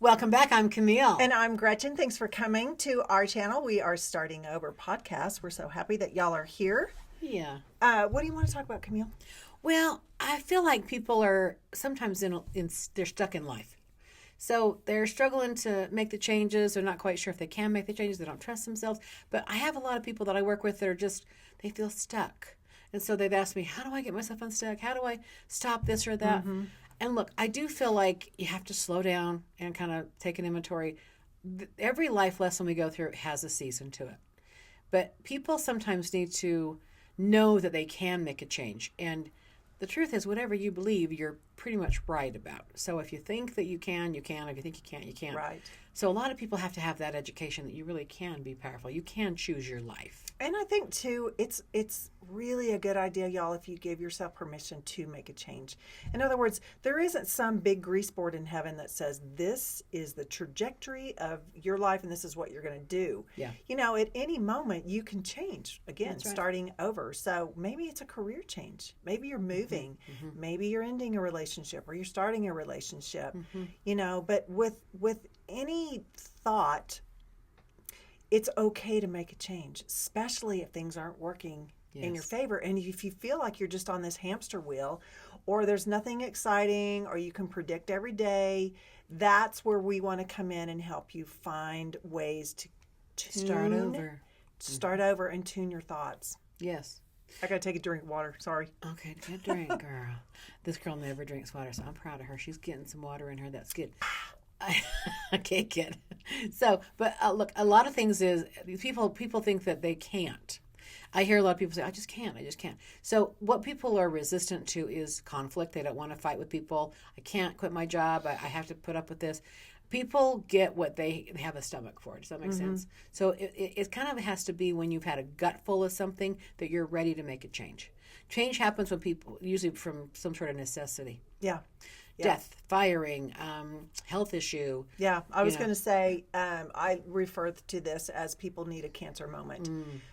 Welcome back. I'm Camille. And I'm Gretchen. Thanks for coming to our channel. We are starting over podcast. We're so happy that y'all are here. Yeah. What do you want to talk about, Camille? Well, I feel like people are sometimes they're stuck in life. So they're struggling to make the changes. They're not quite sure if they can make the changes. They don't trust themselves. But I have a lot of people that I work with that are they feel stuck. And so they've asked me, how do I get myself unstuck? How do I stop this or that? Mm-hmm. And look, I do feel like you have to slow down and kind of take an inventory. Every life lesson we go through has a season to it. But people sometimes need to know that they can make a change. And the truth is, whatever you believe, you're pretty much right about. So if you think that you can, you can. If you think you can't, you can't. Right. So a lot of people have to have that education that you really can be powerful. You can choose your life. And I think, too, it's really a good idea, y'all, if you give yourself permission to make a change. In other words, there isn't some big grease board in heaven that says this is the trajectory of your life and this is what you're going to do. Yeah. You know, at any moment, you can change, again, That's right. Starting over. So maybe it's a career change. Maybe you're moving. Mm-hmm. Maybe you're ending a relationship or you're starting a relationship. Mm-hmm. You know, but with any thought, it's okay to make a change, especially if things aren't working in your favor. And if you feel like you're just on this hamster wheel or there's nothing exciting or you can predict every day, that's where we want to come in and help you find ways to start over and tune your thoughts. Yes. I got to take a drink of water. Sorry. Okay, good drink, girl. This girl never drinks water, so I'm proud of her. She's getting some water in her. That's good. Okay, good. So, but look, a lot of things is people think that they can't. I hear a lot of people say, I just can't. So what people are resistant to is conflict. They don't want to fight with people. I can't quit my job. I have to put up with this. People get what they have a stomach for. Does that make sense? So it kind of has to be when you've had a gut full of something that you're ready to make a change. Change happens when people, usually from some sort of necessity. Yeah. Death, firing, health issue. Yeah, I was going to say, I refer to this as people need a cancer moment,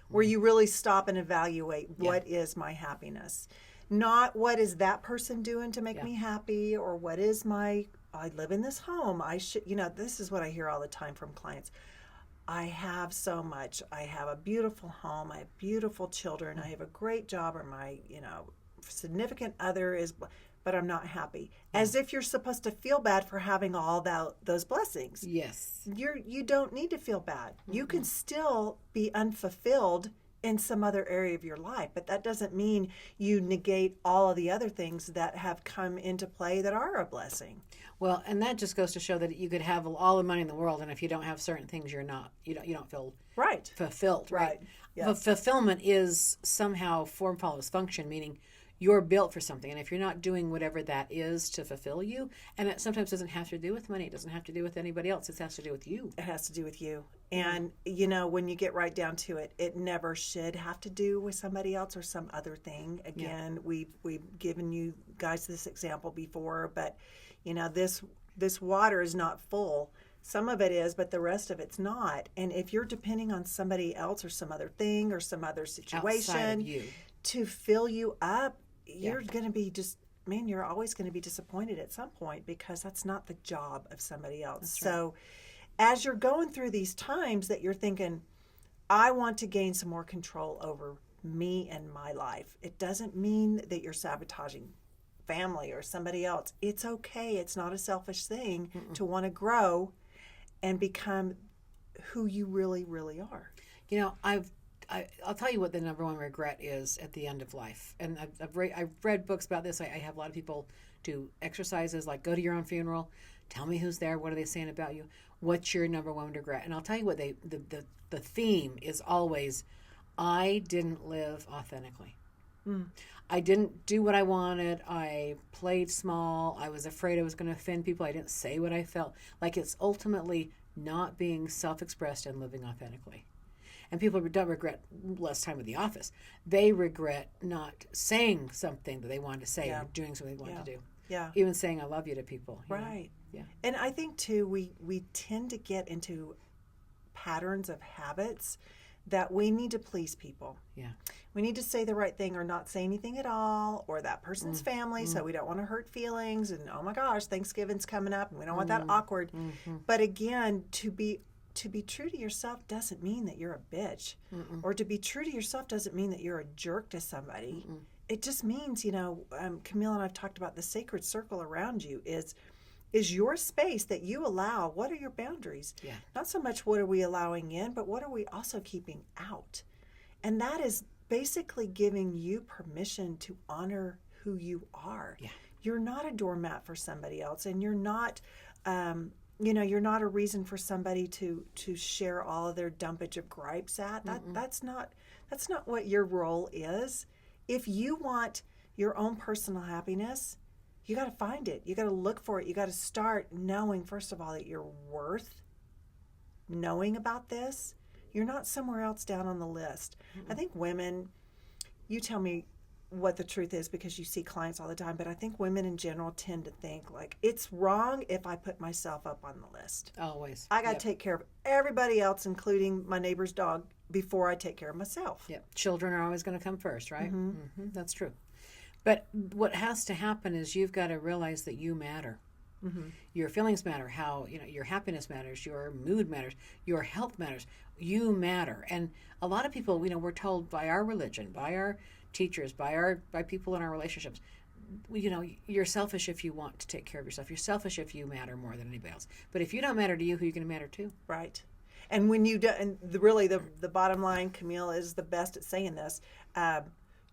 where you really stop and evaluate what is my happiness. Not what is that person doing to make me happy, or what is I live in this home. I should, this is what I hear all the time from clients. I have so much. I have a beautiful home. I have beautiful children. I have a great job, or my, significant other is... but I'm not happy. As if you're supposed to feel bad for having all those blessings. Yes. You don't need to feel bad. Mm-hmm. You can still be unfulfilled in some other area of your life, but that doesn't mean you negate all of the other things that have come into play that are a blessing. Well, and that just goes to show that you could have all the money in the world, and if you don't have certain things, you don't feel fulfilled. Right. Yes. Fulfillment is somehow form follows function, meaning you're built for something. And if you're not doing whatever that is to fulfill you, and it sometimes doesn't have to do with money, it doesn't have to do with anybody else, it has to do with you. It has to do with you. And, when you get right down to it, it never should have to do with somebody else or some other thing. Again, we've given you guys this example before, but, this water is not full. Some of it is, but the rest of it's not. And if you're depending on somebody else or some other thing or some other situation to fill you up, you're going to be you're always going to be disappointed at some point because that's not the job of somebody else. That's so as you're going through these times that you're thinking, I want to gain some more control over me and my life, it doesn't mean that you're sabotaging family or somebody else. It's okay. It's not a selfish thing to want to grow and become who you really, really are. I'll tell you what the number one regret is at the end of life. And I've read books about this. I have a lot of people do exercises like go to your own funeral, tell me who's there, what are they saying about you, what's your number one regret. And I'll tell you what the theme is always, I didn't live authentically. I didn't do what I wanted. I played small. I was afraid I was going to offend people. I didn't say what I felt. Like it's ultimately not being self-expressed and living authentically. And people don't regret less time at the office. They regret not saying something that they wanted to say or doing something they wanted to do. Yeah. Even saying I love you to people. Right. Yeah. And I think, too, we tend to get into patterns of habits that we need to please people. Yeah. We need to say the right thing or not say anything at all, or that person's family, so we don't want to hurt feelings. And oh my gosh, Thanksgiving's coming up, and we don't want that awkward. But again, to be true to yourself doesn't mean that you're a bitch, or to be true to yourself doesn't mean that you're a jerk to somebody. It just means, Camille and I've talked about the sacred circle around you is your space that you allow. What are your boundaries? Yeah. Not so much what are we allowing in, but what are we also keeping out? And that is basically giving you permission to honor who you are. Yeah. You're not a doormat for somebody else, and you're not, you're not a reason for somebody to share all of their dumpage of gripes at. That's not what your role is. If you want your own personal happiness, you got to find it. You got to look for it. You got to start knowing, first of all, that you're worth knowing about this. You're not somewhere else down on the list. I think women, you tell me what the truth is because you see clients all the time, but I think women in general tend to think like it's wrong if I put myself up on the list. Always. I got to take care of everybody else, including my neighbor's dog, before I take care of myself. Yep. Children are always going to come first, right? That's true. But what has to happen is you've got to realize that you matter. Your feelings matter. How your happiness matters. Your mood matters. Your health matters. You matter. And a lot of people, we're told by our religion, by our teachers, by people in our relationships, you're selfish if you want to take care of yourself. You're selfish if you matter more than anybody else. But if you don't matter to you, who are you going to matter to? Right. And when you do, and the bottom line, Camille is the best at saying this.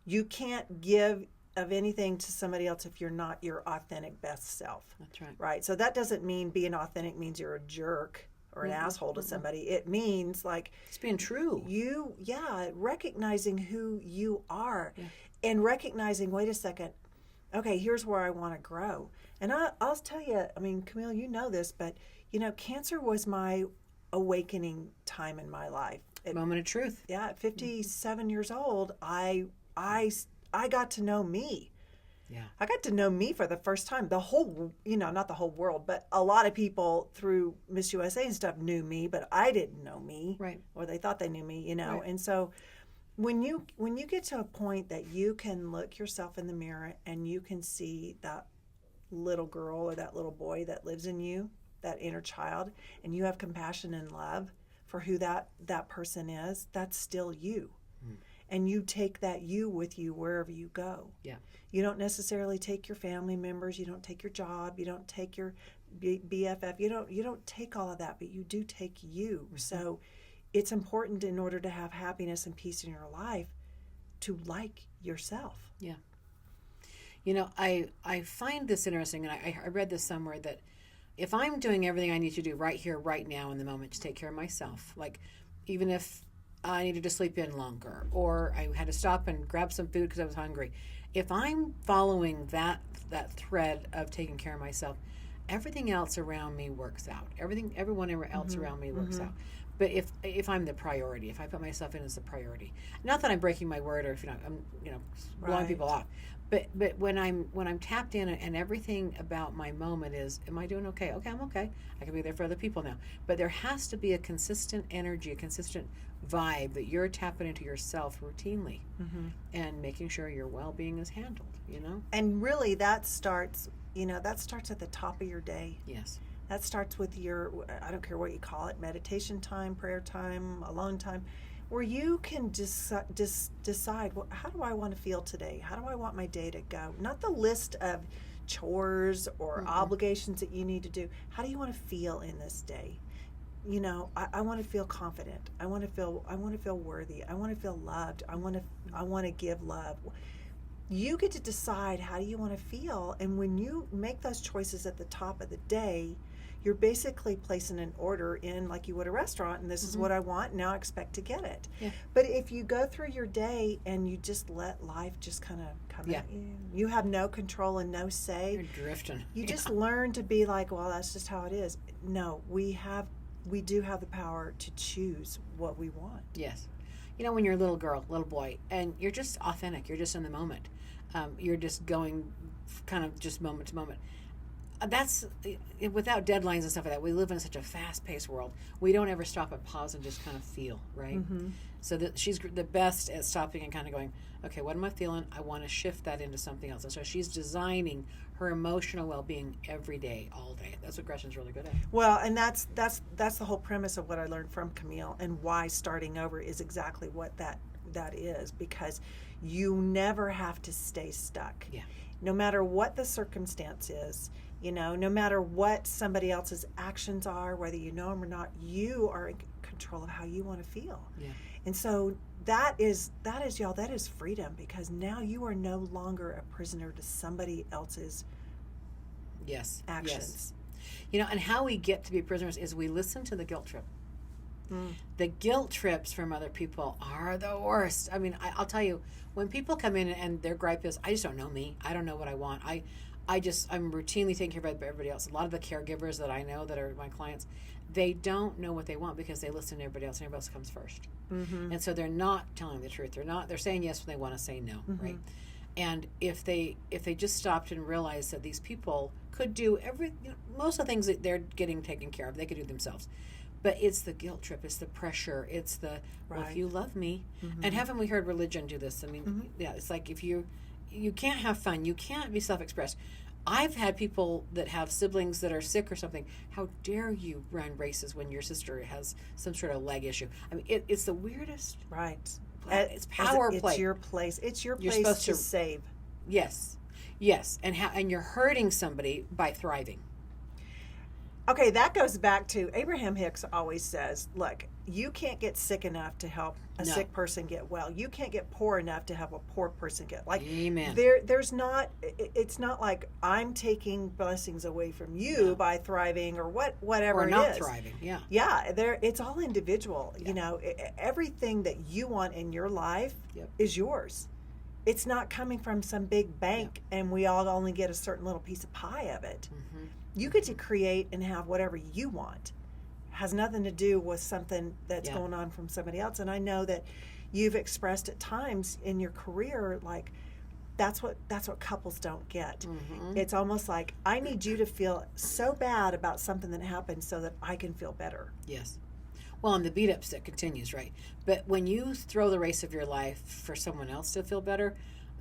You can't give of anything to somebody else if you're not your authentic best self. That's right. Right. So that doesn't mean being authentic means you're a jerk or an asshole to somebody. It means like it's being true. Recognizing who you are and recognizing, wait a second, okay, here's where I want to grow. And I'll tell you, Camille, you know this, but cancer was my awakening time in my life. Moment of truth. Yeah, at 57 years old, I got to know me. Yeah. I got to know me for the first time. The whole, not the whole world, but a lot of people through Miss USA and stuff knew me, but I didn't know me. Right. Or they thought they knew me, Right. And so when you get to a point that you can look yourself in the mirror and you can see that little girl or that little boy that lives in you, that inner child, and you have compassion and love for who that person is, that's still you. And you take that you with you wherever you go. Yeah. You don't necessarily take your family members. You don't take your job. You don't take your BFF. You don't take all of that, but you do take you. So it's important in order to have happiness and peace in your life to like yourself. Yeah. I find this interesting, and I read this somewhere that if I'm doing everything I need to do right here, right now, in the moment to take care of myself, like even if I needed to sleep in longer, or I had to stop and grab some food because I was hungry. If I'm following that thread of taking care of myself, everything else around me works out. Everyone else around me works out. But if I'm the priority, if I put myself in as the priority, not that I'm breaking my word or if I'm blowing people off, but when I'm tapped in and everything about my moment is, am I doing okay? Okay, I'm okay. I can be there for other people now. But there has to be a consistent energy, a consistent vibe that you're tapping into yourself routinely and making sure your well-being is handled. And really, that starts at the top of your day. Yes. That starts with your, I don't care what you call it, meditation time, prayer time, alone time, where you can just decide, well, how do I want to feel today? How do I want my day to go? Not the list of chores or obligations that you need to do. How do you want to feel in this day? I want to feel confident. I want to feel worthy. I want to feel loved. I want to give love. You get to decide how do you want to feel, and when you make those choices at the top of the day, you're basically placing an order in like you would a restaurant, and this is what I want, now I expect to get it. Yeah. But if you go through your day and you just let life just kind of come at you, you have no control and no say. You're drifting. You just learn to be like, well, that's just how it is. No, we do have the power to choose what we want. Yes. When you're a little girl, little boy, and you're just authentic, you're just in the moment. You're just going kind of just moment to moment. that's without deadlines and stuff like that. We live in such a fast-paced world. We don't ever stop and pause and just kind of feel, right? So that she's the best at stopping and kind of going, okay, what am I feeling? I want to shift that into something else. And so she's designing her emotional well-being every day, all day. That's what Gretchen's really good at. Well, and that's the whole premise of what I learned from Camille, and why starting over is exactly what that is, because you never have to stay stuck. Yeah. No matter what the circumstance is, no matter what somebody else's actions are, whether you know them or not, you are in control of how you want to feel. Yeah. And so that is y'all, that is freedom, because now you are no longer a prisoner to somebody else's Yes. actions. Yes. And how we get to be prisoners is we listen to the guilt trip. The guilt trips from other people are the worst. I mean, I'll tell you, when people come in and their gripe is, I just don't know me. I don't know what I want. I'm routinely taking care of everybody else. A lot of the caregivers that I know that are my clients, they don't know what they want because they listen to everybody else, and everybody else comes first. And so they're not telling the truth. They're saying yes when they want to say no, right? And if they just stopped and realized that these people could do most of the things that they're getting taken care of, they could do themselves. But it's the guilt trip, it's the pressure, it's the, well, if you love me. And haven't we heard religion do this? I mean, yeah, it's like if you can't have fun, you can't be self-expressed. I've had people that have siblings that are sick or something. How dare you run races when your sister has some sort of leg issue? I mean, it's the weirdest. Right. It's power play. It's your place. It's your You're place supposed to to- save. Yes, and you're hurting somebody by thriving. Okay, that goes back to Abraham Hicks always says, look, you can't get sick enough to help a No. sick person get well. You can't get poor enough to help a poor person get, like, Amen. there's not, it's not like I'm taking blessings away from you No. by thriving or whatever Or it not is. thriving. Yeah. Yeah, it's all individual. Everything that you want in your life Yep. is yours. It's not coming from some big bank and we all only get a certain little piece of pie of it. You get to create and have whatever you want. Has nothing to do with something that's Yeah. going on from somebody else. And I know that you've expressed at times in your career, like, that's what couples don't get. It's almost like, I need you to feel so bad about something that happened so that I can feel better. Yes. Well, and the beat up stick continues, right? But when you throw the race of your life for someone else to feel better,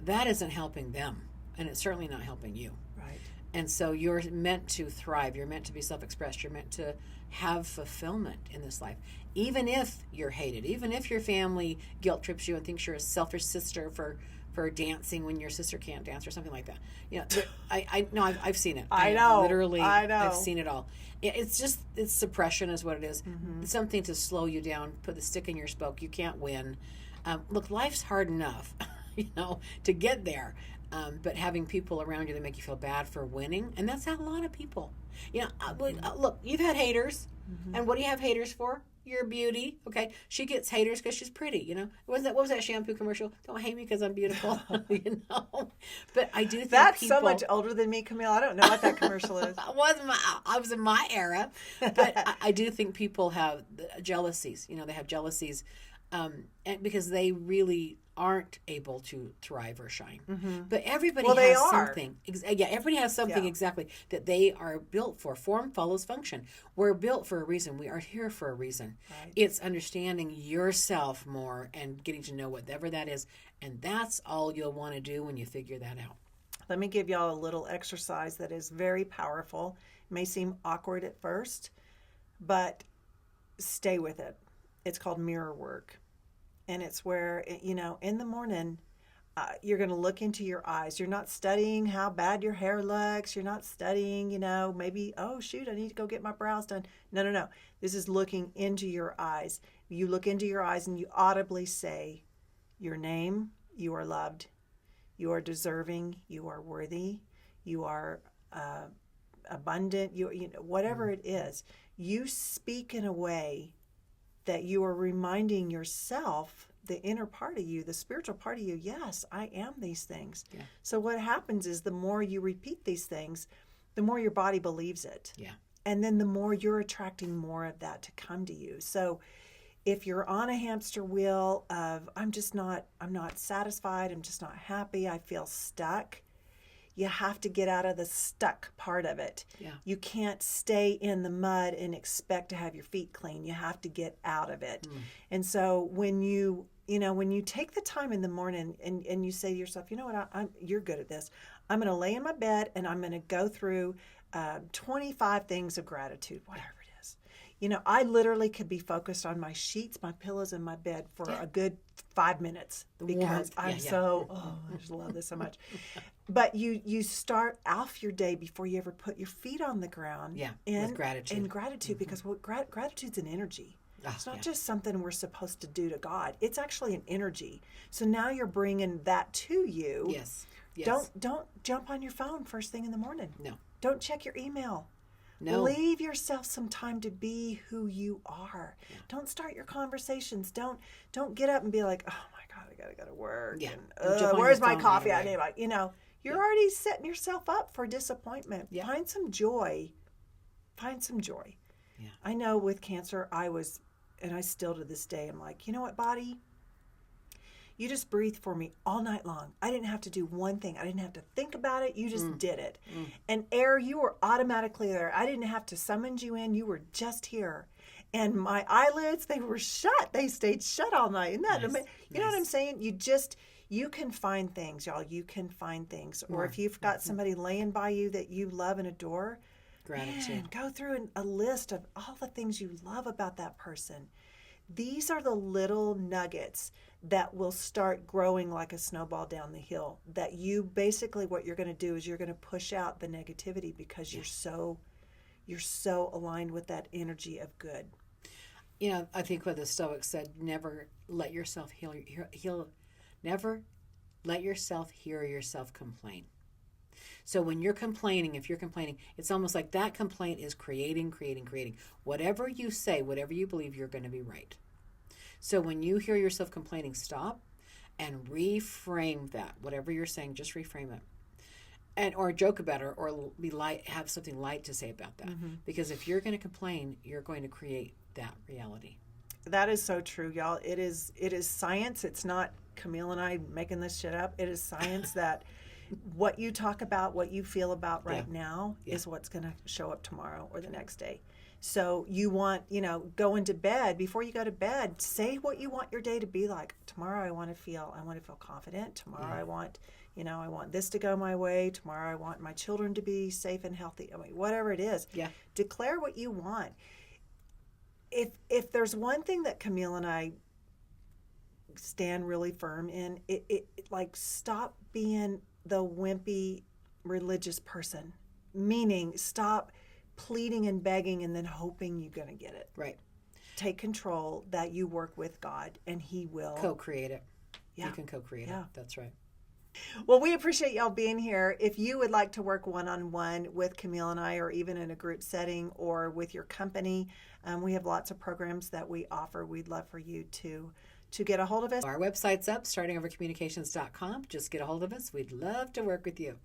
that isn't helping them. And it's certainly not helping you. Right. And so you're meant to thrive. You're meant to be self-expressed. You're meant to have fulfillment in this life. Even if you're hated, even if your family guilt trips you and thinks you're a selfish sister for dancing when your sister can't dance or something like that. I've seen it. I know. Literally, I know. I've seen it all. It's suppression is what it is. It's something to slow you down, put the stick in your spoke. You can't win. Look, life's hard enough, to get there. But having people around you that make you feel bad for winning, and that's how a lot of people. Look, you've had haters, and what do you have haters for? Your beauty, okay? She gets haters because she's pretty, What was that shampoo commercial? Don't hate me because I'm beautiful, But I do think That's people, so much older than me, Camille. I don't know what that commercial is. I was in my era, but I do think people have jealousies. They have jealousies, and because they really aren't able to thrive or shine. But everybody Well, they has are. something. Everybody has something Yeah. exactly that they are built for. Form follows function. We're built for a reason. We are here for a reason. Right. It's understanding yourself more and getting to know whatever that is. And that's all you'll want to do when you figure that out. Let me give y'all a little exercise that is very powerful. It may seem awkward at first, but stay with it. It's called mirror work. And it's where, in the morning, you're going to look into your eyes. You're not studying how bad your hair looks. You're not studying, maybe, oh, shoot, I need to go get my brows done. No. This is looking into your eyes. You look into your eyes and you audibly say your name. You are loved. You are deserving. You are worthy. You are abundant. Whatever it is, you speak in a way that you are reminding yourself, the inner part of you, the spiritual part of you, yes, I am these things. Yeah. So what happens is the more you repeat these things, the more your body believes it. Yeah. And then the more you're attracting more of that to come to you. So if you're on a hamster wheel of, I'm not satisfied, I'm just not happy, I feel stuck, You have to get out of the stuck part of it. Yeah. You can't stay in the mud and expect to have your feet clean. You have to get out of it. And so when when you take the time in the morning and you say to yourself, you know what, you're good at this. I'm going to lay in my bed and I'm going to go through 25 things of gratitude, whatever it is. I literally could be focused on my sheets, my pillows, and my bed for a good 5 minutes because I just love this so much. But you start off your day before you ever put your feet on the ground. Yeah, with gratitude. And gratitude, because gratitude's an energy. It's not just something we're supposed to do to God. It's actually an energy. So now you're bringing that to you. Yes. Yes. Don't jump on your phone first thing in the morning. No. Don't check your email. No. Leave yourself some time to be who you are. Yeah. Don't start your conversations. Don't get up and be like, oh my God, I gotta go to work. Yeah. And, where's my coffee? Right I need you're already setting yourself up for disappointment. Yeah. Find some joy. Yeah. I know with cancer, and I still to this day, I'm like, you know what, body? You just breathed for me all night long. I didn't have to do one thing. I didn't have to think about it. You just did it. And air, you were automatically there. I didn't have to summon you in. You were just here. And my eyelids, they were shut. They stayed shut all night. Isn't that amazing? You know what I'm saying? You can find things, y'all. You can find things. Or if you've got somebody laying by you that you love and adore, Gratitude. man, go through a list of all the things you love about that person. These are the little nuggets that will start growing like a snowball down the hill. That you basically, what you're going to do is you're going to push out the negativity because you're so aligned with that energy of good. I think what the Stoics said: never let yourself never let yourself hear yourself complain. So when you're complaining, if you're complaining, it's almost like that complaint is creating. Whatever you say, whatever you believe, you're going to be right. So when you hear yourself complaining, stop and reframe that. Whatever you're saying, just reframe it. Or joke about it, or be light, have something light to say about that. Because if you're going to complain, you're going to create that reality. That is so true, y'all. It is science. It's not Camille and I making this shit up. It is science that what you talk about, what you feel about right now is what's going to show up tomorrow or the next day. So you want, going to bed, before you go to bed, say what you want your day to be like. Tomorrow I want to feel confident. Tomorrow I want, I want this to go my way. Tomorrow I want my children to be safe and healthy. Whatever it is. Yeah. Declare what you want. If there's one thing that Camille and I stand really firm in, it like, stop being the wimpy religious person, meaning stop pleading and begging and then hoping you're going to get it. Right. Take control, that you work with God and He will co-create it. Yeah. You can co-create it. That's right. Well, we appreciate y'all being here. If you would like to work one-on-one with Camille and I, or even in a group setting or with your company, we have lots of programs that we offer. We'd love for you to get a hold of us. Our website's up, startingovercommunications.com. Just get a hold of us. We'd love to work with you.